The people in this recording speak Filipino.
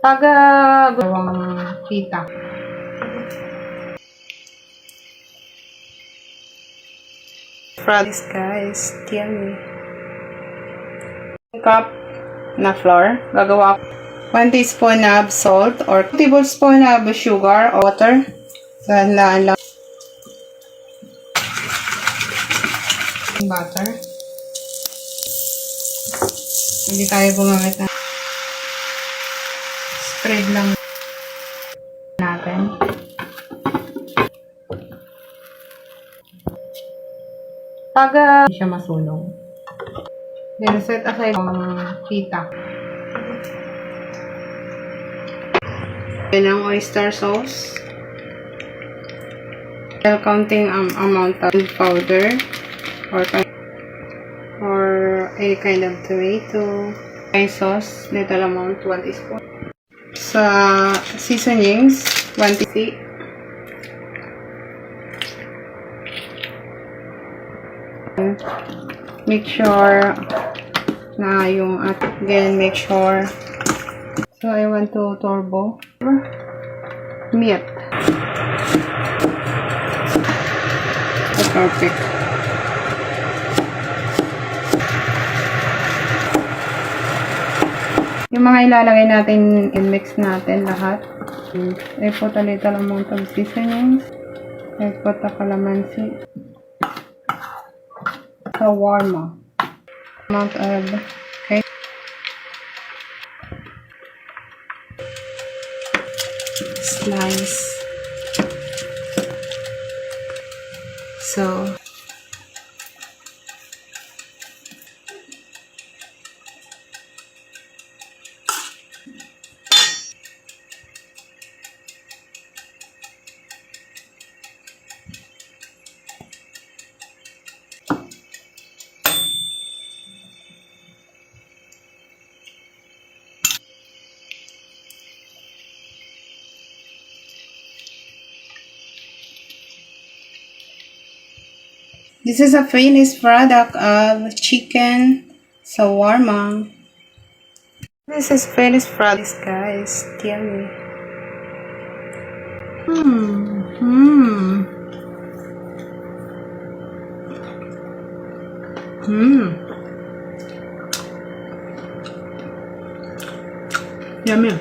Gawang kita. Fries guys, yummy. Cup na flour. Gagawa ako 1 teaspoon na salt or 2 tablespoon na sugar or water. Dahan lang. Butter. Hindi tayo gumamit ng spread lang natin. Hindi siya masunog. Then set aside ang kita. Yan ang oyster sauce. Counting amount of powder or any kind of tomato. Sauce, little amount, 1 teaspoon. Sa seasonings, 1 teaspoon. Make sure na yung again, make sure. So I want to turbo meat. So perfect. Yung mga ilalagay natin, i-mix natin lahat. I put a little amount of seasonings. I put a calamansi. Shawarma. Amount of, okay. Slice. So, this is a finished product of chicken shawarma. This is finished product, guys. Yummy. Yummy.